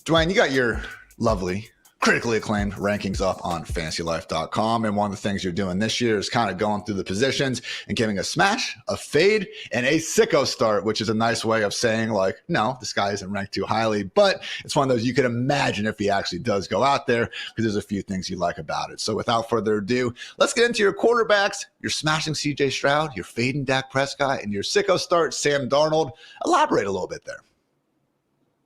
Dwain, you got your lovely, critically acclaimed rankings up on fantasylife.com. And one of the things you're doing this year is kind of going through the positions and giving a smash, a fade, and a sicko start, which is a nice way of saying, like, no, this guy isn't ranked too highly. But it's one of those you could imagine if he actually does go out there, because there's a few things you like about it. So without further ado, let's get into your quarterbacks. You're smashing CJ Stroud, you're fading Dak Prescott, and your sicko start, Sam Darnold. Elaborate a little bit there.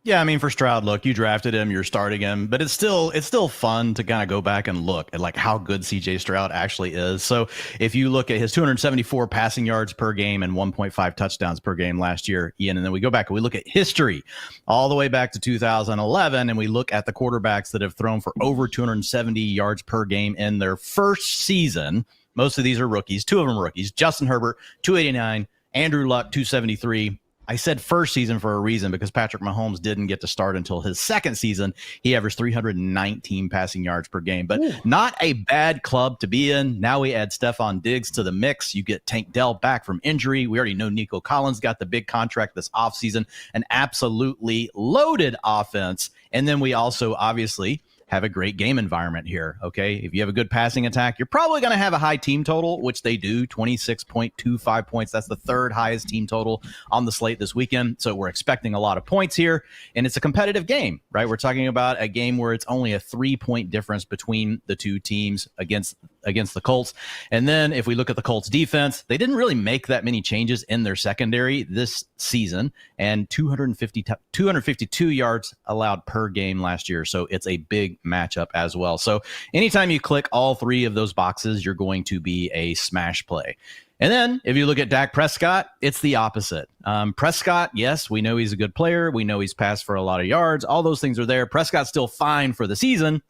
Yeah, I mean, for Stroud, look, you drafted him, you're starting him, but it's still fun to kind of go back and look at like how good CJ Stroud actually is. So if you look at his 274 passing yards per game and 1.5 touchdowns per game last year, Ian, and then we go back and we look at history all the way back to 2011, and we look at the quarterbacks that have thrown for over 270 yards per game in their first season. Most of these are rookies, two of them rookies. Justin Herbert, 289, Andrew Luck, 273. I said first season for a reason, because Patrick Mahomes didn't get to start until his second season. He averaged 319 passing yards per game, but not a bad club to be in. Now we add Stephon Diggs to the mix. You get Tank Dell back from injury. We already know Nico Collins got the big contract this offseason, an absolutely loaded offense. And then we also obviously have a great game environment here, okay? If you have a good passing attack, you're probably going to have a high team total, which they do, 26.25 points. That's the third highest team total on the slate this weekend. So we're expecting a lot of points here, and it's a competitive game, right? We're talking about a game where it's only a 3-point difference between the two teams against the Colts. And then if we look at the Colts defense, they didn't really make that many changes in their secondary this season, and 252 yards allowed per game last year. So it's a big matchup as well. So anytime you click all three of those boxes, you're going to be a smash play. And then if you look at Dak Prescott, it's the opposite. Prescott, yes, we know he's a good player. We know he's passed for a lot of yards. All those things are there. Prescott's still fine for the season.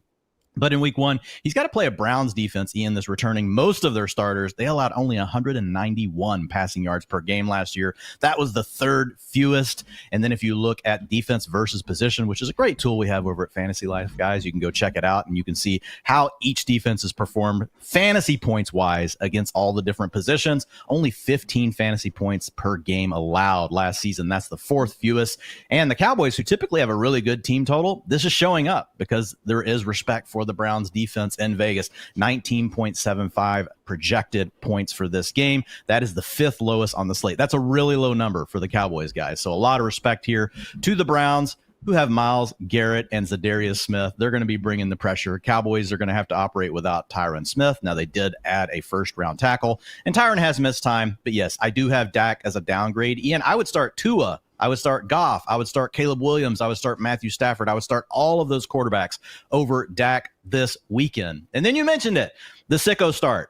But in week one, he's got to play a Browns defense, Ian, that's returning most of their starters. They allowed only 191 passing yards per game last year. That was the third fewest. And then if you look at defense versus position, which is a great tool we have over at Fantasy Life, guys, you can go check it out and you can see how each defense has performed fantasy points wise against all the different positions. Only 15 fantasy points per game allowed last season. That's the fourth fewest. And the Cowboys, who typically have a really good team total, this is showing up because there is respect for the Browns defense in Vegas. 19.75 projected points for this game. That is the fifth lowest on the slate. That's a really low number for the Cowboys, guys. So a lot of respect here to the Browns, who have Myles Garrett and Zadarius Smith. They're going to be bringing the pressure. Cowboys are going to have to operate without Tyron Smith. Now, they did add a first-round tackle, and Tyron has missed time. But yes, I do have Dak as a downgrade. Ian, I would start Tua. I would start Goff. I would start Caleb Williams. I would start Matthew Stafford. I would start all of those quarterbacks over Dak this weekend. And then you mentioned it, the sicko start.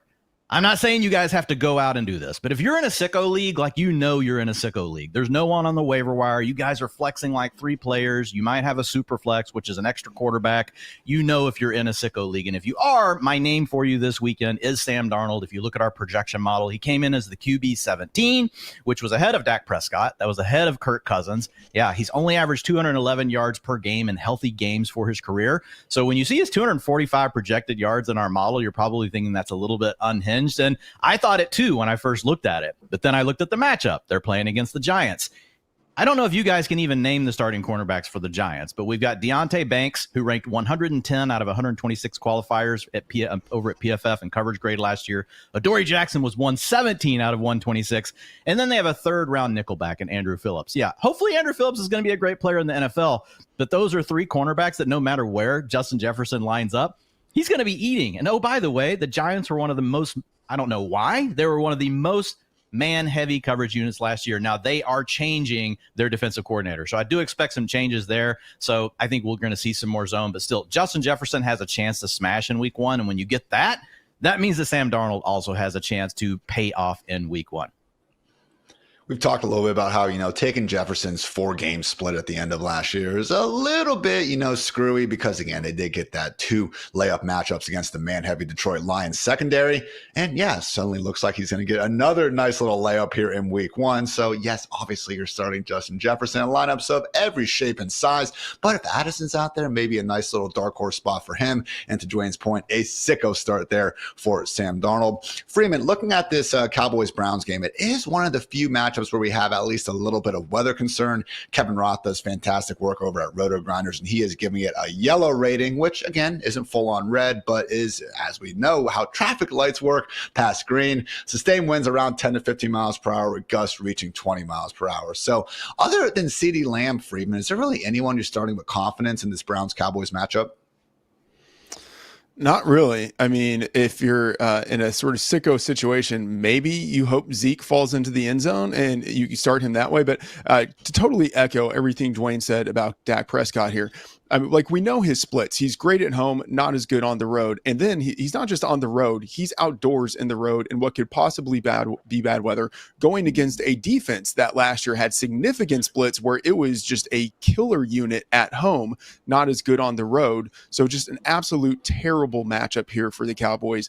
I'm not saying you guys have to go out and do this, but if you're in a sicko league, like, you know, you're in a sicko league. There's no one on the waiver wire. You guys are flexing like 3 players. You might have a super flex, which is an extra quarterback. You know, if you're in a sicko league, and if you are, my name for you this weekend is Sam Darnold. If you look at our projection model, he came in as the QB 17, which was ahead of Dak Prescott. That was ahead of Kirk Cousins. Yeah, he's only averaged 211 yards per game in healthy games for his career. So when you see his 245 projected yards in our model, you're probably thinking that's a little bit unhinged. And I thought it too when I first looked at it. But then I looked at the matchup. They're playing against the Giants. I don't know if you guys can even name the starting cornerbacks for the Giants, but we've got Deonte Banks, who ranked 110 out of 126 qualifiers over at PFF and coverage grade last year. Adoree Jackson was 117 out of 126. And then they have a third-round nickelback in Andrew Phillips. Yeah, hopefully Andrew Phillips is going to be a great player in the NFL, but those are 3 cornerbacks that no matter where Justin Jefferson lines up, he's going to be eating. And oh, by the way, the Giants were one of the most, I don't know why, they were one of the most man-heavy coverage units last year. Now, they are changing their defensive coordinator, so I do expect some changes there. So I think we're going to see some more zone, but still, Justin Jefferson has a chance to smash in week 1, and when you get that, that means that Sam Darnold also has a chance to pay off in week 1. We've talked a little bit about how, taking Jefferson's 4-game split at the end of last year is a little bit, screwy because, again, they did get that 2 layup matchups against the man-heavy Detroit Lions secondary. And, yeah, suddenly looks like he's going to get another nice little layup here in week 1. So, yes, obviously you're starting Justin Jefferson in lineups of every shape and size. But if Addison's out there, maybe a nice little dark horse spot for him. And to Dwayne's point, a sicko start there for Sam Darnold. Freeman, looking at this Cowboys-Browns game, it is one of the few matchups matchups where we have at least a little bit of weather concern, Kevin Roth does fantastic work over at Roto Grinders, and he is giving it a yellow rating, which again isn't full on red, but is, as we know how traffic lights work, past green. Sustained winds around 10 to 15 miles per hour with gusts reaching 20 miles per hour. So other than CeeDee Lamb, Freedman, is there really anyone you're starting with confidence in this Browns-Cowboys matchup? Not really. I mean, if you're in a sort of sicko situation, maybe you hope Zeke falls into the end zone and you start him that way. But to totally echo everything Dwain said about Dak Prescott here, I mean, like, we know his splits. He's great at home, not as good on the road. And then he's not just on the road, he's outdoors in the road in what could possibly be bad weather, going against a defense that last year had significant splits where it was just a killer unit at home, not as good on the road. So just an absolute terrible matchup here for the Cowboys.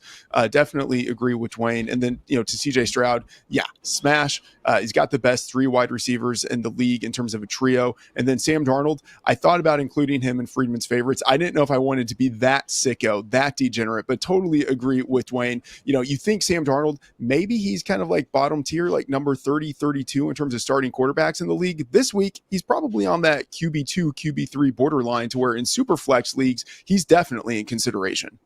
Definitely agree with Dwain. And then, to CJ Stroud, yeah, smash. He's got the best 3 wide receivers in the league in terms of a trio. And then Sam Darnold, I thought about including him in Freedman's favorites. I didn't know if I wanted to be that sicko, that degenerate, but totally agree with Dwain. You think Sam Darnold, maybe he's kind of like bottom tier, like number 30, 32 in terms of starting quarterbacks in the league. This week, he's probably on that QB2, QB3 borderline, to where in super flex leagues, he's definitely in consideration.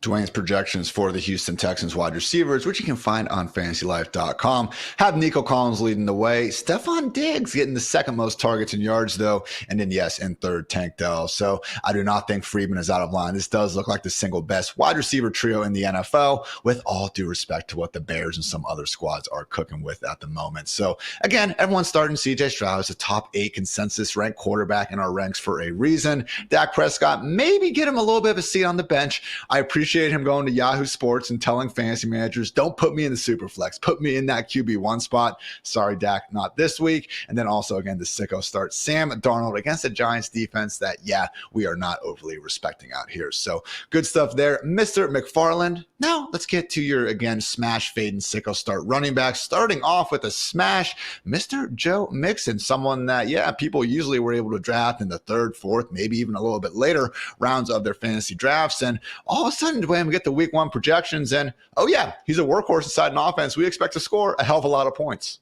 Dwain's projections for the Houston Texans wide receivers, which you can find on fantasylife.com, have Nico Collins leading the way. Stephon Diggs getting the second most targets and yards, though. And then, yes, in third, Tank Dell. So I do not think Freedman is out of line. This does look like the single best wide receiver trio in the NFL, with all due respect to what the Bears and some other squads are cooking with at the moment. So, again, everyone's starting CJ Stroud as a top 8 consensus ranked quarterback in our ranks for a reason. Dak Prescott, maybe get him a little bit of a seat on the bench. I appreciate him going to Yahoo Sports and telling fantasy managers, don't put me in the super flex, put me in that QB1 spot. Sorry, Dak, not this week. And then also, again, the sicko start, Sam Darnold against the Giants defense that, yeah, we are not overly respecting out here. So good stuff there, Mr. McFarland. Now let's get to your, again, smash, fade, and sicko start running back. Starting off with a smash, Mr. Joe Mixon, someone that, yeah, people usually were able to draft in the 3rd, 4th, maybe even a little bit later rounds of their fantasy drafts. And all of a sudden, Dwayne, we get the week 1 projections, and oh yeah, he's a workhorse inside an offense. We expect to score a hell of a lot of points.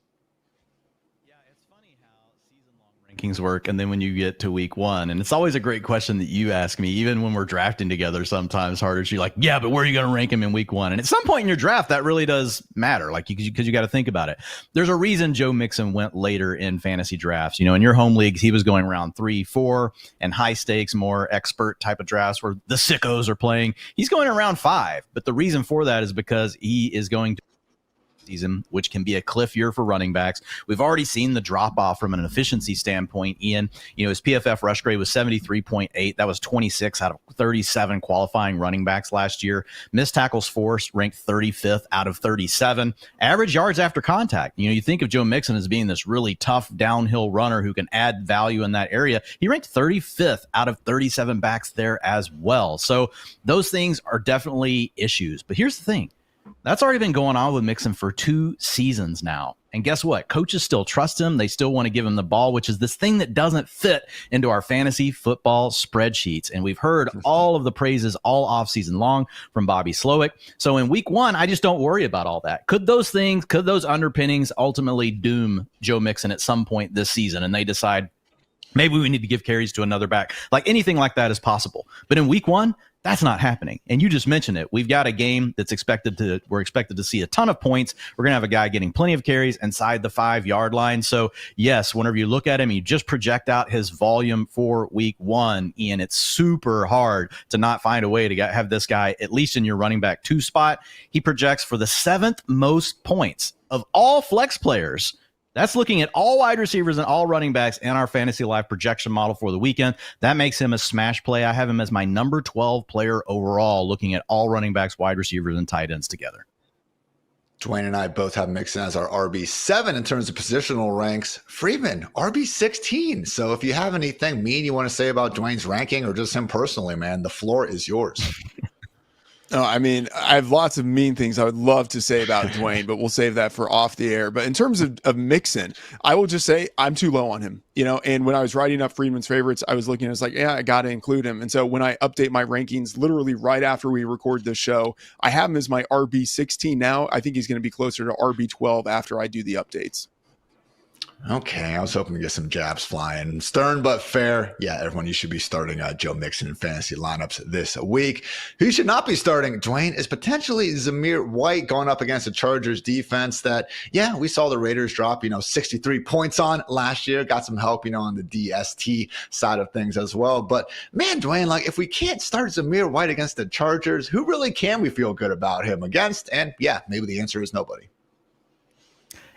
Yeah, it's funny how season-long rankings work, and then when you get to week 1, and it's always a great question that you ask me, even when we're drafting together sometimes, Hartitz, you're like, yeah, but where are you going to rank him in week 1? And at some point in your draft, that really does matter, like, because you got to think about it. There's a reason Joe Mixon went later in fantasy drafts. In your home leagues, he was going around 3, 4, and high stakes, more expert type of drafts where the sickos are playing. He's going around 5, but the reason for that is because he is going to season, which can be a cliff year for running backs. We've already seen the drop off from an efficiency standpoint. Ian, his PFF rush grade was 73.8. That was 26 out of 37 qualifying running backs last year. Missed tackles forced ranked 35th out of 37. Average yards after contact. You think of Joe Mixon as being this really tough downhill runner who can add value in that area. He ranked 35th out of 37 backs there as well. So those things are definitely issues. But here's the thing. That's already been going on with Mixon for 2 seasons now. And guess what? Coaches still trust him. They still want to give him the ball, which is this thing that doesn't fit into our fantasy football spreadsheets. And we've heard all of the praises all offseason long from Bobby Slowick. So in week 1, I just don't worry about all that. Could those underpinnings ultimately doom Joe Mixon at some point this season? And they decide, maybe we need to give carries to another back. Like, anything like that is possible. But in week 1, that's not happening. And you just mentioned it. We've got a game that's we're expected to see a ton of points. We're going to have a guy getting plenty of carries inside the 5-yard line. So yes, whenever you look at him, you just project out his volume for week 1, Ian, it's super hard to not find a way to have this guy at least in your running back 2 spot. He projects for the 7th most points of all flex players. That's looking at all wide receivers and all running backs in our Fantasy Life projection model for the weekend. That makes him a smash play. I have him as my number 12 player overall, looking at all running backs, wide receivers, and tight ends together. Dwain and I both have Mixon as our RB7 in terms of positional ranks. Freedman, RB16. So if you have anything mean you want to say about Dwain's ranking or just him personally, man, the floor is yours. Oh, I mean, I have lots of mean things I would love to say about Dwain, but we'll save that for off the air. But in terms of Mixon, I will just say I'm too low on him, and when I was writing up Freedman's favorites, I was looking, I was like, yeah, I got to include him. And so when I update my rankings, literally right after we record this show, I have him as my RB16 now. I think he's going to be closer to RB12 after I do the updates. Okay, I was hoping to get some jabs flying. Stern but fair. Yeah, everyone, you should be starting Joe Mixon in fantasy lineups this week. Who you should not be starting, Dwain, is potentially Zamir White going up against the Chargers defense that, yeah, we saw the Raiders drop, 63 points on last year. Got some help, on the DST side of things as well. But, man, Dwain, if we can't start Zamir White against the Chargers, who really can we feel good about him against? And, yeah, maybe the answer is nobody.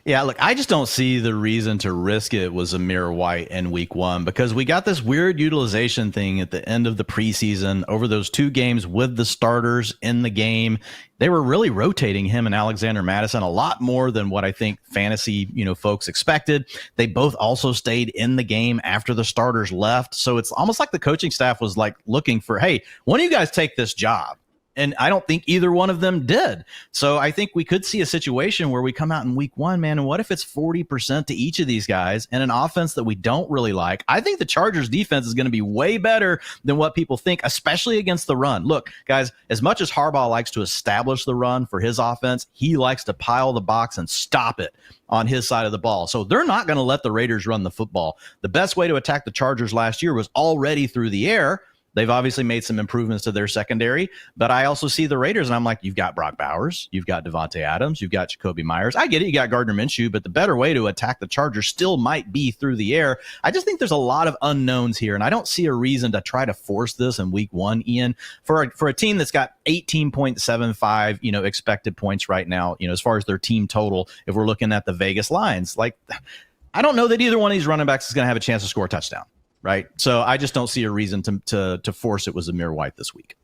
Yeah, look, I just don't see the reason to risk it with Zamir White in week one because we got this weird utilization thing at the end of the preseason over those 2 games with the starters in the game. They were really rotating him and Alexander Mattison a lot more than what I think fantasy, folks expected. They both also stayed in the game after the starters left. So it's almost like the coaching staff was looking for, hey, one of you guys take this job. And I don't think either one of them did. So I think we could see a situation where we come out in week one, man, and what if it's 40% to each of these guys and an offense that we don't really like? I think the Chargers defense is going to be way better than what people think, especially against the run. Look, guys, as much as Harbaugh likes to establish the run for his offense, he likes to pile the box and stop it on his side of the ball. So they're not going to let the Raiders run the football. The best way to attack the Chargers last year was already through the air. They've obviously made some improvements to their secondary, but I also see the Raiders, and I'm like, you've got Brock Bowers, you've got Devontae Adams, you've got Jacoby Myers. I get it, you got Gardner Minshew, but the better way to attack the Chargers still might be through the air. I just think there's a lot of unknowns here, and I don't see a reason to try to force this in week one, Ian, for a team that's got 18.75, expected points right now, as far as their team total, if we're looking at the Vegas lines. I don't know that either one of these running backs is going to have a chance to score a touchdown. Right. So I just don't see a reason to force it with Zamir White this week.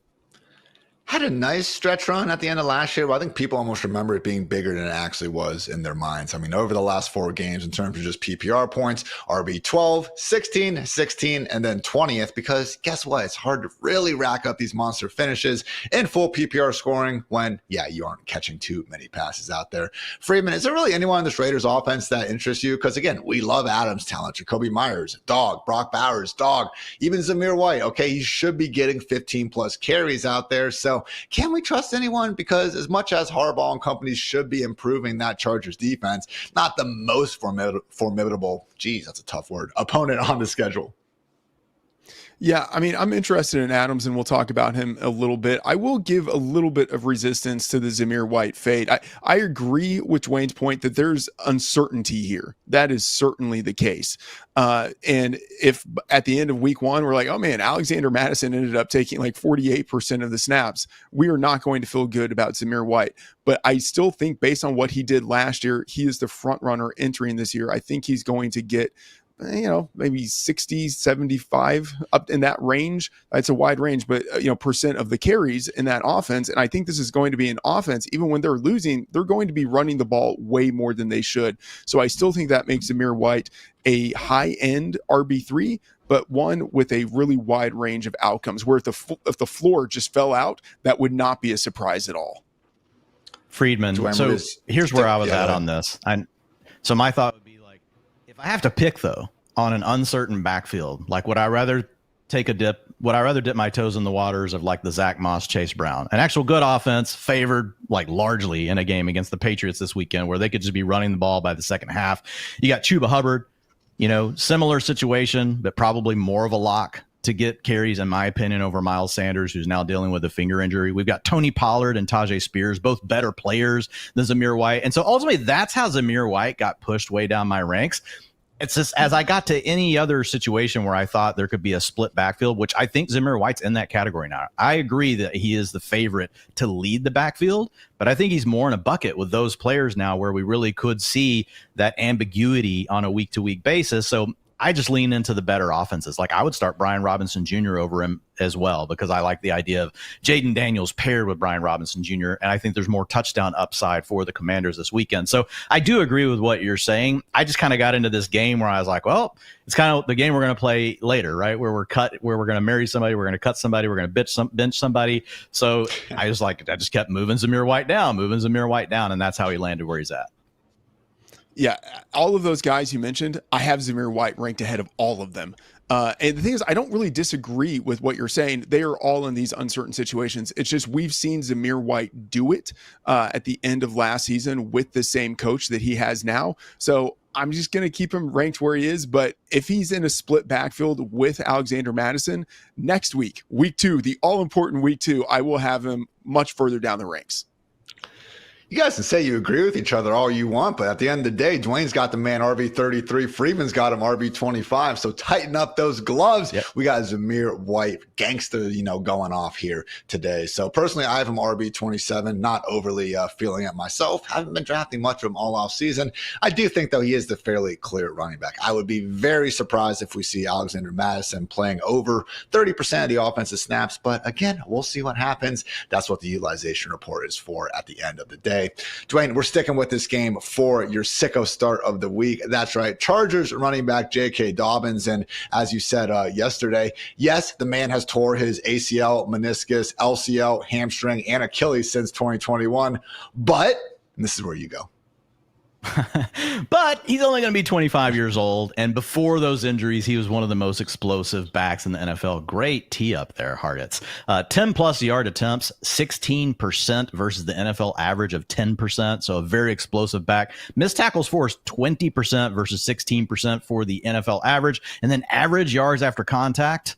Had a nice stretch run at the end of last year. Well, I think people almost remember it being bigger than it actually was in their minds. I mean, over the last 4 games in terms of just PPR points, RB 12, 16, 16, and then 20th, because guess what? It's hard to really rack up these monster finishes in full PPR scoring when, you aren't catching too many passes out there. Freedman, is there really anyone in this Raiders offense that interests you? Because again, we love Adams' talent. Jacoby Myers, dog. Brock Bowers, dog. Even Zamir White, okay, he should be getting 15 plus carries out there. So can we trust anyone? Because as much as Harbaugh and companies should be improving that Chargers defense, not the most formidable, geez, that's a tough word, opponent on the schedule. Yeah, I mean, I'm interested in Adams, and we'll talk about him a little bit. I will give a little bit of resistance to the Zamir White fade. I agree with Dwayne's point that there's uncertainty here. That is certainly the case. And if at the end of week one, we're like, oh man, Alexander Mattison ended up taking 48% of the snaps, we are not going to feel good about Zamir White. But I still think based on what he did last year, he is the front runner entering this year. I think he's going to get maybe 60, 75 up in that range. It's a wide range, but percent of the carries in that offense. And I think this is going to be an offense, even when they're losing, they're going to be running the ball way more than they should. So I still think that makes Zamir White a high end RB3, but one with a really wide range of outcomes where if the floor just fell out, that would not be a surprise at all. Friedman. So here's where I was at on this. So my thought would be, if I have to pick, though, on an uncertain backfield, would I rather take a dip? Would I rather dip my toes in the waters of the Zach Moss, Chase Brown, an actual good offense favored largely in a game against the Patriots this weekend where they could just be running the ball by the second half? You got Chuba Hubbard, similar situation, but probably more of a lock to get carries, in my opinion, over Miles Sanders, who's now dealing with a finger injury. We've got Tony Pollard and Tajay Spears, both better players than Zamir White. And so ultimately, that's how Zamir White got pushed way down my ranks. It's just as I got to any other situation where I thought there could be a split backfield, which I think Zamir White's in that category now. I agree that he is the favorite to lead the backfield, but I think he's more in a bucket with those players now where we really could see that ambiguity on a week-to-week basis. So I just lean into the better offenses. Like I would start Brian Robinson Jr. over him as well, because I like the idea of Jaden Daniels paired with Brian Robinson Jr. And I think there's more touchdown upside for the Commanders this weekend. So I do agree with what you're saying. I just kind of got into this game where I was like, well, it's kind of the game we're going to play later, right? Where we're going to marry somebody, we're going to cut somebody, we're going to bench somebody. So I just kept moving Zamir White down. And that's how he landed where he's at. Yeah, all of those guys you mentioned, I have Zamir White ranked ahead of all of them. And the thing is, I don't really disagree with what you're saying. They are all in these uncertain situations. It's just we've seen Zamir White do it at the end of last season with the same coach that he has now. So I'm just going to keep him ranked where he is. But if he's in a split backfield with Alexander Mattison next week, week 2, the all-important week 2, I will have him much further down the ranks. You guys can say you agree with each other all you want, but at the end of the day, Dwayne's got the man RB33. Freedman's got him RB25. So tighten up those gloves. Yep. We got Zamir White, gangster, going off here today. So personally, I have him RB27. Not overly feeling it myself. Haven't been drafting much of him all off season. I do think, though, he is the fairly clear running back. I would be very surprised if we see Alexander Mattison playing over 30% of the offensive snaps. But again, we'll see what happens. That's what the utilization report is for at the end of the day. Dwayne, we're sticking with this game for your sicko start of the week. That's right. Chargers running back JK Dobbins. And as you said yesterday, yes, the man has tore his ACL, meniscus, LCL, hamstring, and Achilles since 2021. But, and this is where you go. But he's only going to be 25 years old. And before those injuries, he was one of the most explosive backs in the NFL. Great tee up there, Hartitz. 10 plus yard attempts, 16% versus the NFL average of 10%. So a very explosive back. Missed tackles forced 20% versus 16% for the NFL average. And then average yards after contact,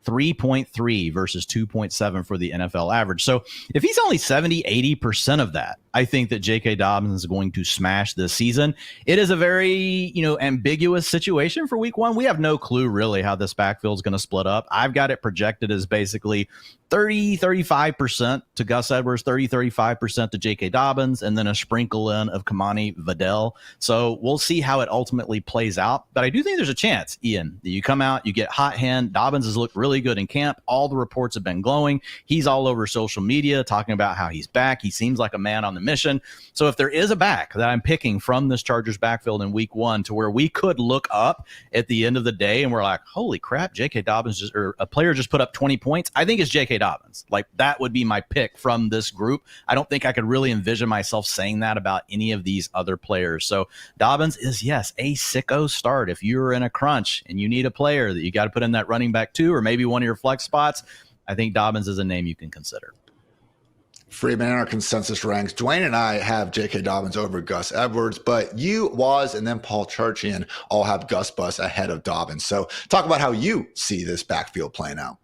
3.3 versus 2.7 for the NFL average. So if he's only 70, 80% of that, I think that JK Dobbins is going to smash this season. It is a very, ambiguous situation for week 1. We have no clue really how this backfield is going to split up. I've got it projected as basically 35% to Gus Edwards, 35% to JK Dobbins, and then a sprinkle in of Kamani Vidal. So we'll see how it ultimately plays out. But I do think there's a chance, Ian, that you come out, you get hot hand. Dobbins has looked really good in camp. All the reports have been glowing. He's all over social media talking about how he's back. He seems like a man on the mission. So if there is a back that I'm picking from this Chargers backfield in week 1 to where we could look up at the end of the day and we're like, holy crap, JK Dobbins or a player just put up 20 points, I think it's JK Dobbins. Like that would be my pick from this group. I don't think I could really envision myself saying that about any of these other players. So Dobbins is, yes, a sicko start. If you're in a crunch and you need a player that you got to put in that running back 2 or maybe one of your flex spots, I think Dobbins is a name you can consider. Freedman in our consensus ranks. Dwayne and I have J.K. Dobbins over Gus Edwards, but you, Waz, and then Paul Charchian all have Gus Bus ahead of Dobbins. So talk about how you see this backfield playing out.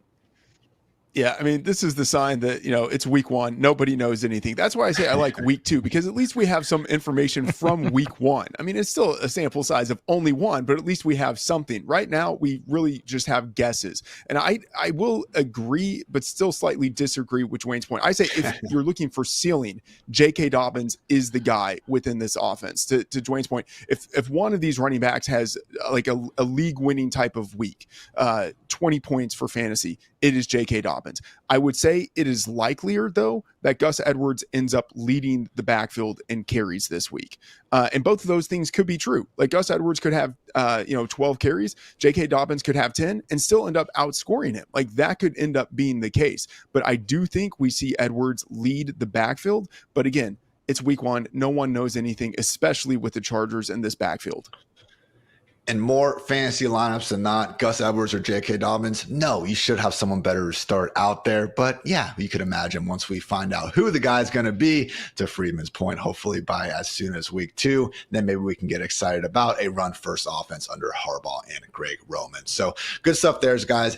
Yeah, I mean, this is the sign that, it's week 1. Nobody knows anything. That's why I say I like week 2, because at least we have some information from week 1. I mean, it's still a sample size of only 1, but at least we have something. Right now, we really just have guesses. And I will agree, but still slightly disagree with Dwayne's point. I say if you're looking for ceiling, J.K. Dobbins is the guy within this offense. To Dwayne's point, if one of these running backs has like a league-winning type of week, 20 points for fantasy, it is J.K. Dobbins. I would say it is likelier, though, that Gus Edwards ends up leading the backfield in carries this week. And both of those things could be true. Like Gus Edwards could have, 12 carries. J.K. Dobbins could have 10 and still end up outscoring him. Like that could end up being the case. But I do think we see Edwards lead the backfield. But again, it's week 1. No one knows anything, especially with the Chargers in this backfield. In more fantasy lineups than not, Gus Edwards or J.K. Dobbins, no, you should have someone better to start out there. But yeah, you could imagine once we find out who the guy's going to be, to Freedman's point, hopefully by as soon as week 2, then maybe we can get excited about a run-first offense under Harbaugh and Greg Roman. So good stuff there, guys.